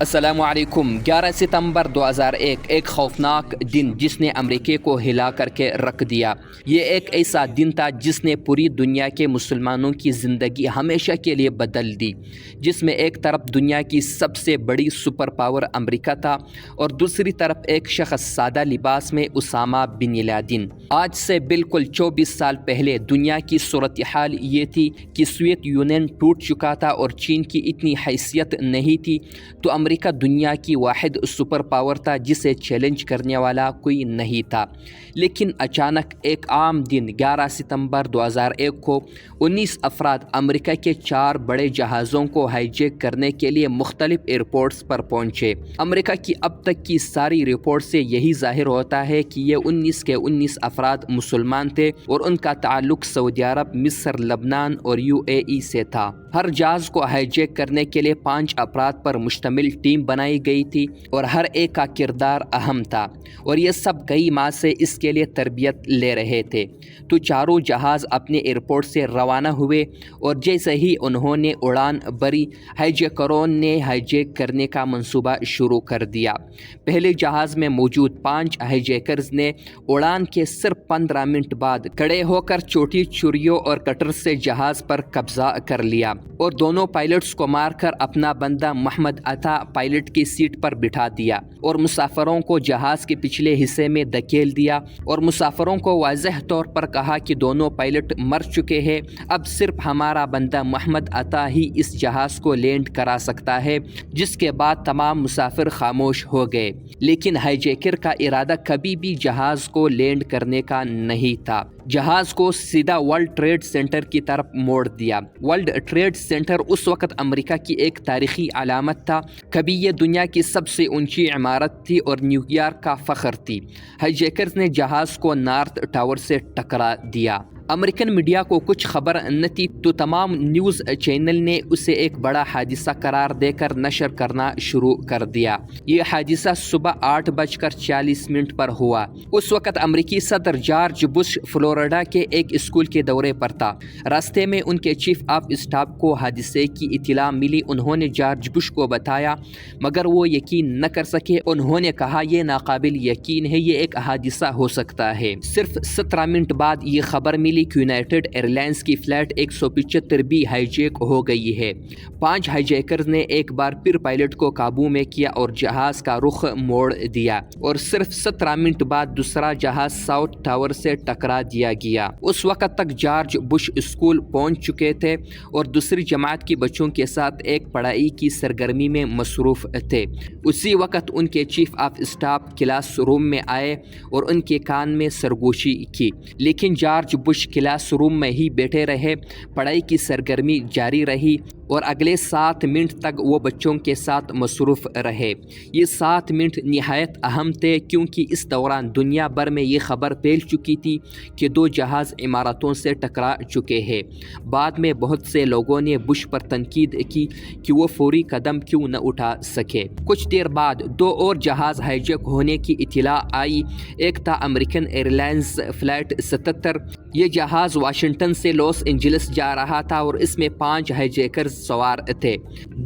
السلام علیکم۔ 11 ستمبر 2001 ایک خوفناک دن جس نے امریکہ کو ہلا کر کے رکھ دیا۔ یہ ایک ایسا دن تھا جس نے پوری دنیا کے مسلمانوں کی زندگی ہمیشہ کے لیے بدل دی، جس میں ایک طرف دنیا کی سب سے بڑی سپر پاور امریکہ تھا اور دوسری طرف ایک شخص سادہ لباس میں اسامہ بن لادن۔ آج سے بالکل 24 سال پہلے دنیا کی صورتحال یہ تھی کہ سوویت یونین ٹوٹ چکا تھا اور چین کی اتنی حیثیت نہیں تھی، تو امریکہ دنیا کی واحد سپر پاور تھا جسے چیلنج کرنے والا کوئی نہیں تھا۔ لیکن اچانک ایک عام دن 11 ستمبر 2001 کو 19 افراد امریکہ کے 4 بڑے جہازوں کو ہائی جیک کرنے کے لیے مختلف ایئرپورٹس پر پہنچے۔ امریکہ کی اب تک کی ساری رپورٹ سے یہی ظاہر ہوتا ہے کہ یہ 19 کے 19 افراد مسلمان تھے اور ان کا تعلق سعودی عرب، مصر، لبنان اور UAE سے تھا۔ ہر جہاز کو ہائی جیک کرنے کے لیے 5 افراد پر مشتمل ٹیم بنائی گئی تھی اور ہر ایک کا کردار اہم تھا، اور یہ سب کئی ماہ سے اس کے لیے تربیت لے رہے تھے۔ تو چاروں جہاز اپنے ایئرپورٹ سے روانہ ہوئے اور جیسے ہی انہوں نے اڑان بھری، ہائی جیکروں نے ہائی جیک کرنے کا منصوبہ شروع کر دیا۔ پہلے جہاز میں موجود 5 ہائی جیکرز نے اڑان کے صرف 15 منٹ بعد کھڑے ہو کر چھوٹی چھریوں اور کٹر سے جہاز پر قبضہ کر لیا اور دونوں پائلٹس کو مار کر اپنا بندہ محمد عطا پائلٹ کی سیٹ پر بٹھا دیا اور مسافروں کو جہاز کے پچھلے حصے میں دھکیل دیا اور مسافروں کو واضح طور پر کہا کہ دونوں پائلٹ مر چکے ہیں، اب صرف ہمارا بندہ محمد عطا ہی اس جہاز کو لینڈ کرا سکتا ہے، جس کے بعد تمام مسافر خاموش ہو گئے۔ لیکن ہائی جیکر کا ارادہ کبھی بھی جہاز کو لینڈ کرنے کا نہیں تھا۔ جہاز کو سیدھا ورلڈ ٹریڈ سینٹر کی طرف موڑ دیا۔ ورلڈ ٹریڈ سینٹر اس وقت امریکہ کی ایک تاریخی علامت تھا۔ کبھی یہ دنیا کی سب سے اونچی عمارت تھی اور نیو یارک کا فخر تھی۔ ہائی جیکرز نے جہاز کو نارتھ ٹاور سے ٹکرا دیا۔ امریکن میڈیا کو کچھ خبر نہ تھی، تو تمام نیوز چینل نے اسے ایک بڑا حادثہ قرار دے کر نشر کرنا شروع کر دیا۔ یہ حادثہ صبح 8:40 پر ہوا۔ اس وقت امریکی صدر جارج بش فلوریڈا کے ایک اسکول کے دورے پر تھا۔ راستے میں ان کے چیف آف اسٹاف کو حادثے کی اطلاع ملی۔ انہوں نے جارج بش کو بتایا، مگر وہ یقین نہ کر سکے۔ انہوں نے کہا، یہ ناقابل یقین ہے، یہ ایک حادثہ ہو سکتا ہے۔ صرف 17 منٹ بعد یہ خبر ملی کہ یونائیٹڈ ایئر لائنز کی فلائٹ 175 بھی ہائی جیک ہو گئی ہے۔ 5 ہائی جیکرز نے ایک بار پھر پائلٹ کو قابو میں کیا اور جہاز کا رخ موڑ دیا، اور صرف 17 منٹ بعد دوسرا جہاز ساؤتھ ٹاور سے ٹکرا دیا گیا۔ اس وقت تک جارج بش اسکول پہنچ چکے تھے اور دوسری جماعت کے بچوں کے ساتھ ایک پڑھائی کی سرگرمی میں مصروف تھے۔ اسی وقت ان کے chief of staff class room میں آئے اور ان کے کان میں سرگوشی کی، لیکن جارج بش کلاس روم میں ہی بیٹھے رہے۔ پڑھائی کی سرگرمی جاری رہی اور اگلے 7 منٹ تک وہ بچوں کے ساتھ مصروف رہے۔ یہ 7 منٹ نہایت اہم تھے کیونکہ اس دوران دنیا بھر میں یہ خبر پھیل چکی تھی کہ 2 جہاز عمارتوں سے ٹکرا چکے ہیں۔ بعد میں بہت سے لوگوں نے بش پر تنقید کی کہ وہ فوری قدم کیوں نہ اٹھا سکے۔ کچھ دیر بعد 2 اور جہاز ہائی جیک ہونے کی اطلاع آئی۔ ایک تھا امریکن ایئر لائنز فلائٹ 77۔ یہ جہاز واشنگٹن سے لاس اینجلس جا رہا تھا اور اس میں 5 ہائی جیکرز سوار تھے۔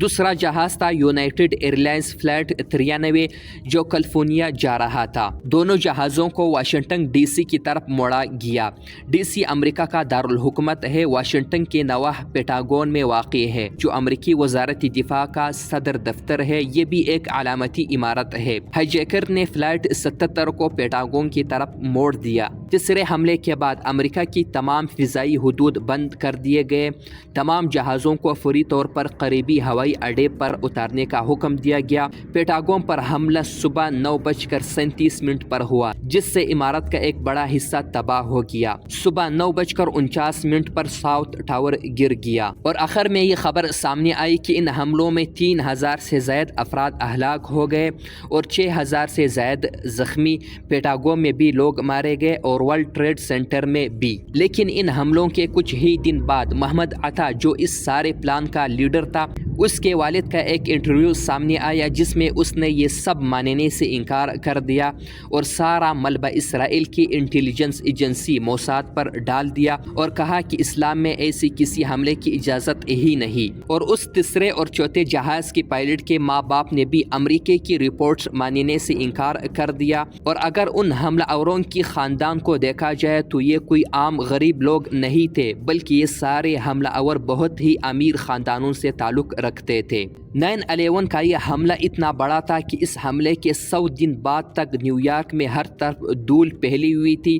دوسرا جہاز تھا یونائیٹڈ ایئر لائنز فلائٹ 93 جو کیلیفورنیا جا رہا تھا۔ دونوں جہازوں کو واشنگٹن DC کی طرف موڑا گیا۔ DC امریکہ کا دارالحکومت ہے، واشنگٹن کے نواح پینٹاگون میں واقع ہے، جو امریکی وزارت دفاع کا صدر دفتر ہے۔ یہ بھی ایک علامتی عمارت ہے۔ ہائی جیکر نے فلائٹ 77 کو پینٹاگون کی طرف موڑ دیا۔ تیسرے حملے کے بعد امریکہ کی تمام فضائی حدود بند کر دیے گئے۔ تمام جہازوں کو فوری طور پر قریبی ہوائی اڈے پر اتارنے کا حکم دیا گیا۔ پینٹاگون پر حملہ صبح 9:37 پر ہوا، جس سے عمارت کا ایک بڑا حصہ تباہ ہو گیا۔ صبح 9:49 پر ساؤتھ ٹاور گر گیا اور آخر میں یہ خبر سامنے آئی کہ ان حملوں میں 3000 سے زائد افراد ہلاک ہو گئے اور 6000 سے زائد زخمی۔ پینٹاگون میں بھی لوگ مارے گئے اور ورلڈ ٹریڈ سینٹر میں بھی۔ لیکن ان حملوں کے کچھ ہی دن بعد محمد عطا، جو اس سارے پلان کا لیڈر تھا، اس کے والد کا ایک انٹرویو سامنے آیا جس میں اس نے یہ سب ماننے سے انکار کر دیا اور سارا ملبہ اسرائیل کی انٹیلیجنس ایجنسی موساد پر ڈال دیا اور کہا کہ اسلام میں ایسی کسی حملے کی اجازت ہی نہیں۔ اور اس تیسرے اور چوتھے جہاز کی پائلٹ کے ماں باپ نے بھی امریکہ کی رپورٹس ماننے سے انکار کر دیا، اور اگر ان حملہ آوروں کی خاندان کو دیکھا جائے تو یہ کوئی عام غریب لوگ نہیں تھے، بلکہ یہ سارے حملہ آور بہت ہی امیر خاندانوں سے تعلق رکھتے تھے۔ 9/11 کا یہ حملہ اتنا بڑا تھا کہ اس حملے کے 100 دن بعد تک نیو یارک میں ہر طرف دھول پھیلی ہوئی تھی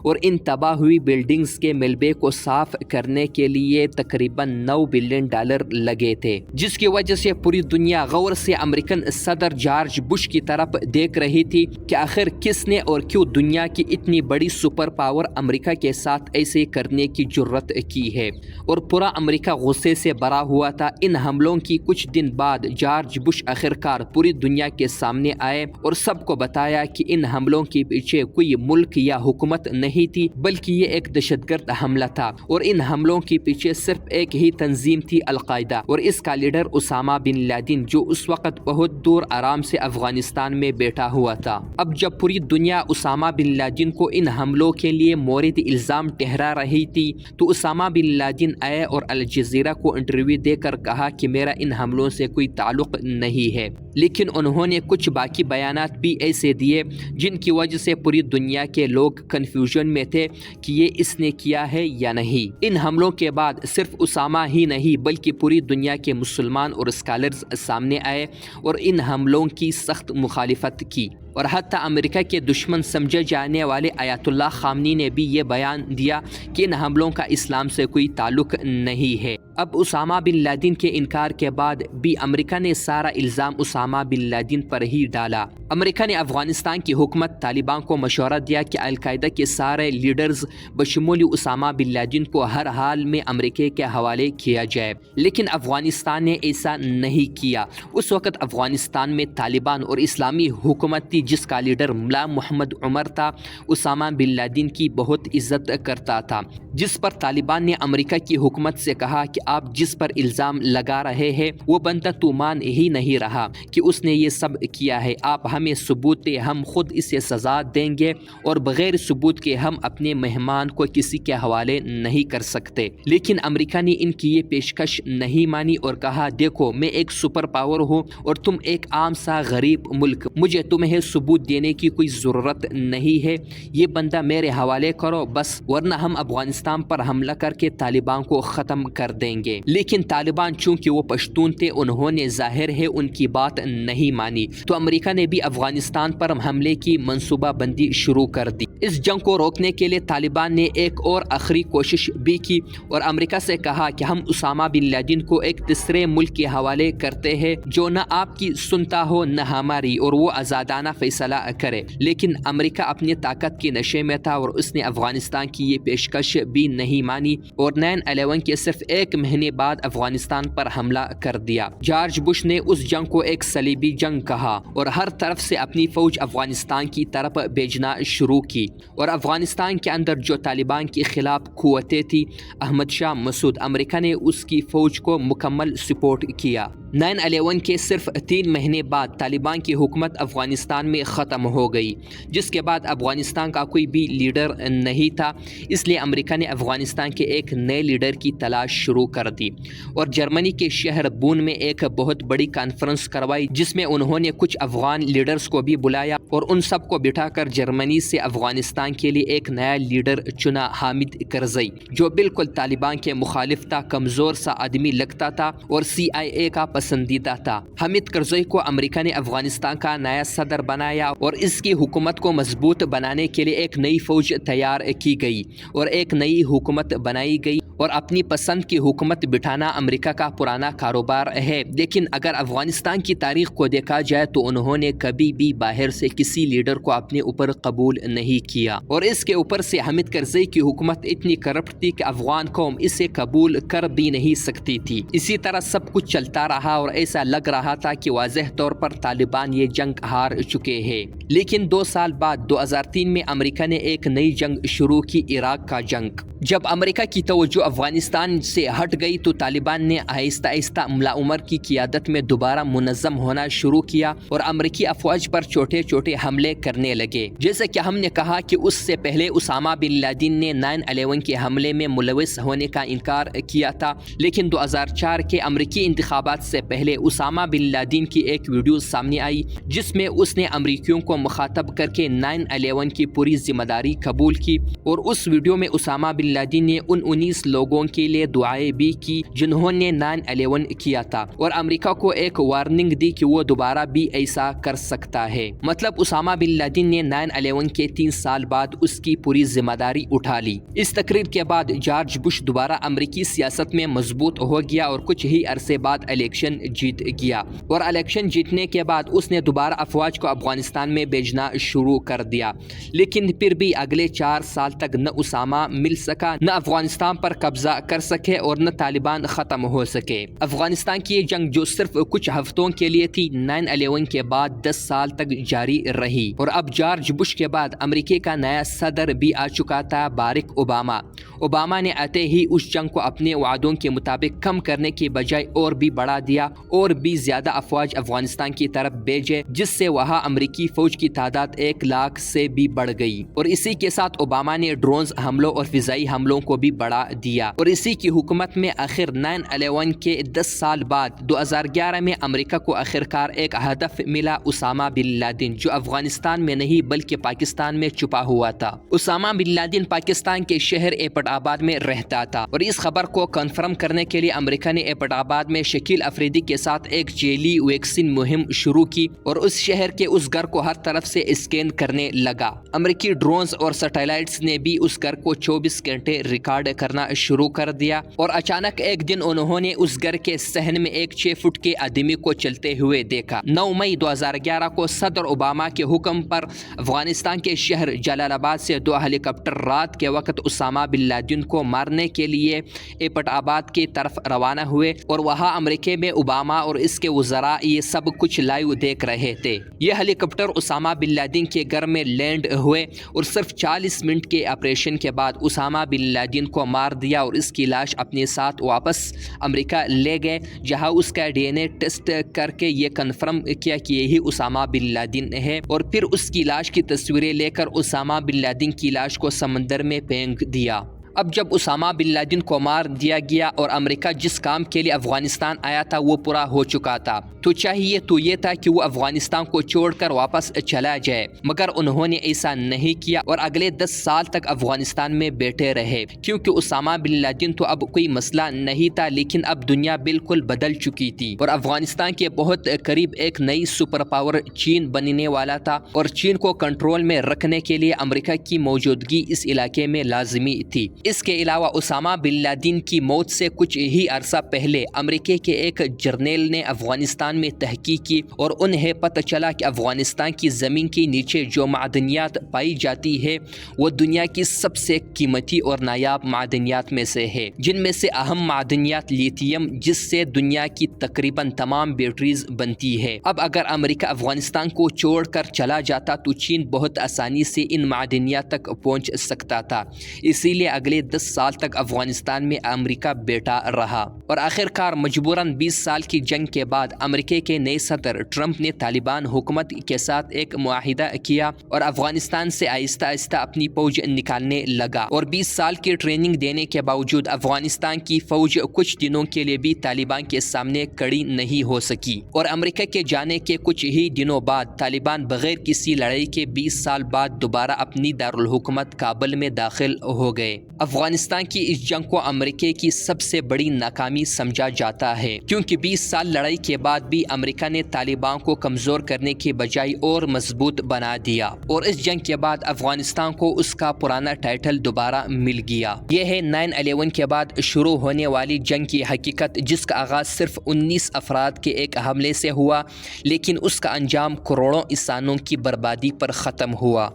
اور ان تباہ ہوئی بلڈنگز کے ملبے کو صاف کرنے کے لیے تقریباً $9 بلین لگے تھے، جس کی وجہ سے پوری دنیا غور سے امریکن صدر جارج بش کی طرف دیکھ رہی تھی کہ آخر کس نے اور کیوں دنیا کی اتنی بڑی سپر پاور امریکہ کے ساتھ ایسے کرنے کی جرت کی ہے، اور پورا امریکہ غصے سے بھرا ہوا تھا۔ ان حملوں کی کچھ دن بعد جارج بش آخرکار پوری دنیا کے سامنے آئے اور سب کو بتایا کہ ان حملوں کے پیچھے کوئی ملک یا حکومت نہیں تھی، بلکہ یہ ایک دہشت گرد حملہ تھا، اور ان حملوں کے پیچھے صرف ایک ہی تنظیم تھی، القاعدہ، اور اس کا لیڈر اسامہ بن لادن، جو اس وقت بہت دور آرام سے افغانستان میں بیٹھا ہوا تھا۔ اب جب پوری دنیا اسامہ بن لادن کو ان حملوں کے لیے مورد الزام ٹھہرا رہی تھی تو اسامہ بن لادن آئے اور الجزیرہ کو انٹرویو دے کر کہا کہ میرا ان حملوں سے کوئی تعلق نہیں ہے، لیکن انہوں نے کچھ باقی بیانات بھی ایسے دیے جن کی وجہ سے پوری دنیا کے لوگ کنفیوژن میں تھے کہ یہ اس نے کیا ہے یا نہیں۔ ان حملوں کے بعد صرف اسامہ ہی نہیں بلکہ پوری دنیا کے مسلمان اور اسکالرز سامنے آئے اور ان حملوں کی سخت مخالفت کی، اور حتیٰ امریکہ کے دشمن سمجھے جانے والے آیت اللہ خامنی نے بھی یہ بیان دیا کہ ان حملوں کا اسلام سے کوئی تعلق نہیں ہے۔ اب اسامہ بن لادن کے انکار کے بعد بھی امریکہ نے سارا الزام اسامہ بن لادن پر ہی ڈالا۔ امریکہ نے افغانستان کی حکومت طالبان کو مشورہ دیا کہ القاعدہ کے سارے لیڈرز بشمول اسامہ بن لادن کو ہر حال میں امریکہ کے حوالے کیا جائے، لیکن افغانستان نے ایسا نہیں کیا۔ اس وقت افغانستان میں طالبان اور اسلامی حکومت تھی جس کا لیڈر ملا محمد عمر تھا، اسامہ بن لادن کی بہت عزت کرتا تھا، جس پر طالبان نے امریکہ کی حکومت سے کہا کہ آپ جس پر الزام لگا رہے ہیں وہ بندہ تو مان ہی نہیں رہا کہ اس نے یہ سب کیا ہے، آپ ہمیں ثبوت دیں، ہم خود اسے سزا دیں گے، اور بغیر ثبوت کے ہم اپنے مہمان کو کسی کے حوالے نہیں کر سکتے۔ لیکن امریکہ نے ان کی یہ پیشکش نہیں مانی اور کہا دیکھو میں ایک سپر پاور ہوں اور تم ایک عام سا غریب ملک، مجھے تمہیں ثبوت دینے کی کوئی ضرورت نہیں ہے، یہ بندہ میرے حوالے کرو بس، ورنہ ہم افغانستان پر حملہ کر کے طالبان کو ختم کر دیں گے۔ لیکن طالبان چونکہ وہ پشتون تھے انہوں نے ظاہر ہے ان کی بات نہیں مانی، تو امریکہ نے بھی افغانستان پر حملے کی منصوبہ بندی شروع کر دی۔ اس جنگ کو روکنے کے لیے طالبان نے ایک اور آخری کوشش بھی کی اور امریکہ سے کہا کہ ہم اسامہ بن لادن کو ایک تیسرے ملک کے حوالے کرتے ہیں جو نہ آپ کی سنتا ہو نہ ہماری، اور وہ آزادانہ فیصلہ کرے۔ لیکن امریکہ اپنی طاقت کے نشے میں تھا اور اس نے افغانستان کی یہ پیشکش بھی نہیں مانی اور 9/11 کے صرف ایک مہینے بعد افغانستان پر حملہ کر دیا۔ جارج بش نے اس جنگ کو ایک صلیبی جنگ کہا اور ہر طرف سے اپنی فوج افغانستان کی طرف بھیجنا شروع کی، اور افغانستان کے اندر جو طالبان کے خلاف قوتیں تھیں، احمد شاہ مسعود، امریکہ نے اس کی فوج کو مکمل سپورٹ کیا۔ 9/11 کے صرف 3 مہینے بعد طالبان کی حکومت افغانستان میں ختم ہو گئی، جس کے بعد افغانستان کا کوئی بھی لیڈر نہیں تھا، اس لیے امریکہ نے افغانستان کے ایک نئے لیڈر کی تلاش شروع کر دی اور جرمنی کے شہر بون میں ایک بہت بڑی کانفرنس کروائی جس میں انہوں نے کچھ افغان لیڈرز کو بھی بلایا اور ان سب کو بٹھا کر جرمنی سے افغانستان کے لیے ایک نیا لیڈر چنا، حامد کرزئی، جو بالکل طالبان کے مخالف تھا، کمزور سا آدمی لگتا تھا اور CIA کا پسندیدہ تھا۔ حامد کرزئی کو امریکہ نے افغانستان کا نیا صدر بنایا اور اس کی حکومت کو مضبوط بنانے کے لیے ایک نئی فوج تیار کی گئی اور ایک نئی حکومت بنائی گئی، اور اپنی پسند کی حکومت بٹھانا امریکہ کا پرانا کاروبار ہے۔ لیکن اگر افغانستان کی تاریخ کو دیکھا جائے تو انہوں نے کبھی بھی باہر سے کسی لیڈر کو اپنے اوپر قبول نہیں کیا، اور اس کے اوپر سے حامد کرزئی کی حکومت اتنی کرپٹ تھی کہ افغان قوم اسے قبول کر بھی نہیں سکتی تھی۔ اسی طرح سب کچھ چلتا رہا تھا اور ایسا لگ رہا تھا کہ واضح طور پر طالبان یہ جنگ ہار چکے ہیں، لیکن 2 سال بعد 2003 میں امریکہ نے ایک نئی جنگ شروع کی، عراق کا جنگ۔ جب امریکہ کی توجہ افغانستان سے ہٹ گئی تو طالبان نے آہستہ آہستہ ملا عمر کی قیادت میں دوبارہ منظم ہونا شروع کیا اور امریکی افواج پر چھوٹے چھوٹے حملے کرنے لگے۔ جیسے کہ ہم نے کہا کہ اس سے پہلے اسامہ بن لادن نے 9/11 کے حملے میں ملوث ہونے کا انکار کیا تھا، لیکن 2004 کے امریکی انتخابات سے پہلے اسامہ بن لادن کی ایک ویڈیو سامنے آئی جس میں اس نے امریکیوں کو مخاطب کر کے 9/11 کی پوری ذمہ داری قبول کی، اور اس ویڈیو میں اسامہ بن لادن نے ان 19 لوگوں کے لیے دعائیں بھی کی جنہوں نے 9/11 کیا تھا، اور امریکہ کو ایک وارننگ دی کہ وہ دوبارہ بھی ایسا کر سکتا ہے۔ مطلب اسامہ بن لادن نے 9/11 کے 3 سال بعد اس کی پوری ذمہ داری اٹھا لی۔ اس تقریر کے بعد جارج بش دوبارہ امریکی سیاست میں مضبوط ہو گیا اور کچھ ہی عرصے بعد الیکشن جیت گیا، اور الیکشن جیتنے کے بعد اس نے دوبارہ افواج کو افغانستان میں بھیجنا شروع کر دیا، لیکن پھر بھی اگلے 4 سال تک نہ اسامہ مل سکا، نہ افغانستان پر قبضہ کر سکے اور نہ طالبان ختم ہو سکے۔ افغانستان کی یہ جنگ جو صرف کچھ ہفتوں کے لیے تھی، 9/11 کے بعد 10 سال تک جاری رہی، اور اب جارج بش کے بعد امریکہ کا نیا صدر بھی آ چکا تھا، باراک اوباما۔ اوباما نے آتے ہی اس جنگ کو اپنے وعدوں کے مطابق کم کرنے کی بجائے اور بھی بڑھا دیا اور بھی زیادہ افواج افغانستان کی طرف بھیجے، جس سے وہاں امریکی فوج کی تعداد 1 لاکھ سے بھی بڑھ گئی، اور اسی کے ساتھ اوباما نے ڈرونز حملوں اور فضائی حملوں کو بھی بڑھا دیا، اور اسی کی حکومت میں آخر 9/11 کے 10 سال بعد 2011 میں امریکہ کو آخرکار ایک ہدف ملا، اسامہ بن لادن، جو افغانستان میں نہیں بلکہ پاکستان میں چھپا ہوا تھا۔ اسامہ بن لادن پاکستان کے شہر ایبٹ آباد میں رہتا تھا، اور اس خبر کو کنفرم کرنے کے لیے امریکہ نے ایبٹ آباد میں شکیل افریدی کے ساتھ ایک جیلی ویکسین مہم شروع کی اور اس شہر کے اس گھر کو ہر طرف سے اسکین کرنے لگا۔ امریکی ڈرونز اور سیٹلائٹس نے بھی اس گھر کو 24 گھنٹے ریکارڈ کرنا شروع کر دیا، اور اچانک ایک دن انہوں نے اس گھر کے صحن میں ایک 6 فٹ کے آدمی کو چلتے ہوئے دیکھا۔ 9 مئی 2011 کو صدر اوباما کے حکم پر افغانستان کے شہر جلال آباد سے 2 ہیلی کاپٹر رات کے وقت اسامہ بن لادن کو مارنے کے لیے ایبٹ آباد کی طرف روانہ ہوئے، اور وہاں امریکہ میں اوباما اور اس کے وزراء یہ سب کچھ لائیو دیکھ رہے تھے۔ یہ ہیلی کاپٹر اسامہ بن لادن کے گھر میں لینڈ ہوئے اور صرف 40 منٹ کے آپریشن کے بعد اسامہ بن لادن کو مار دیا اور اس کی لاش اپنے ساتھ واپس امریکہ لے گئے، جہاں اس کا DNA ٹیسٹ کر کے یہ کنفرم کیا کہ یہی اسامہ بن لادن ہے، اور پھر اس کی لاش کی تصویریں لے کر اسامہ بن لادن کی لاش کو سمندر میں پھینک دیا۔ اب جب اسامہ بن لادن کو مار دیا گیا اور امریکہ جس کام کے لیے افغانستان آیا تھا وہ پورا ہو چکا تھا، تو چاہیے تو یہ تھا کہ وہ افغانستان کو چھوڑ کر واپس چلا جائے، مگر انہوں نے ایسا نہیں کیا اور اگلے 10 سال تک افغانستان میں بیٹھے رہے، کیونکہ اسامہ بن لادن تو اب کوئی مسئلہ نہیں تھا، لیکن اب دنیا بالکل بدل چکی تھی اور افغانستان کے بہت قریب ایک نئی سپر پاور چین بننے والا تھا، اور چین کو کنٹرول میں رکھنے کے لیے امریکہ کی موجودگی اس علاقے میں لازمی تھی۔ اس کے علاوہ اسامہ بن لادن کی موت سے کچھ ہی عرصہ پہلے امریکہ کے ایک جرنیل نے افغانستان میں تحقیق کی اور انہیں پتہ چلا کہ افغانستان کی زمین کے نیچے جو معدنیات پائی جاتی ہے وہ دنیا کی سب سے قیمتی اور نایاب معدنیات میں سے ہے، جن میں سے اہم معدنیات لیتھیم، جس سے دنیا کی تقریباً تمام بیٹریز بنتی ہے۔ اب اگر امریکہ افغانستان کو چھوڑ کر چلا جاتا تو چین بہت آسانی سے ان معدنیات تک پہنچ سکتا تھا، اسی لیے اگلے 10 سال تک افغانستان میں امریکہ بیٹھا رہا، اور آخرکار مجبوراً 20 سال کی جنگ کے بعد امریکہ کے نئے صدر ٹرمپ نے طالبان حکومت کے ساتھ ایک معاہدہ کیا اور افغانستان سے آہستہ آہستہ اپنی فوج نکالنے لگا، اور 20 سال کی ٹریننگ دینے کے باوجود افغانستان کی فوج کچھ دنوں کے لیے بھی طالبان کے سامنے کھڑی نہیں ہو سکی، اور امریکہ کے جانے کے کچھ ہی دنوں بعد طالبان بغیر کسی لڑائی کے 20 سال بعد دوبارہ اپنی دارالحکومت کابل میں داخل ہو گئے۔ افغانستان کی اس جنگ کو امریکہ کی سب سے بڑی ناکامی سمجھا جاتا ہے، کیونکہ 20 سال لڑائی کے بعد بھی امریکہ نے طالبان کو کمزور کرنے کی بجائے اور مضبوط بنا دیا، اور اس جنگ کے بعد افغانستان کو اس کا پرانا ٹائٹل دوبارہ مل گیا۔ یہ ہے 9/11 کے بعد شروع ہونے والی جنگ کی حقیقت، جس کا آغاز صرف 19 افراد کے ایک حملے سے ہوا، لیکن اس کا انجام کروڑوں انسانوں کی بربادی پر ختم ہوا۔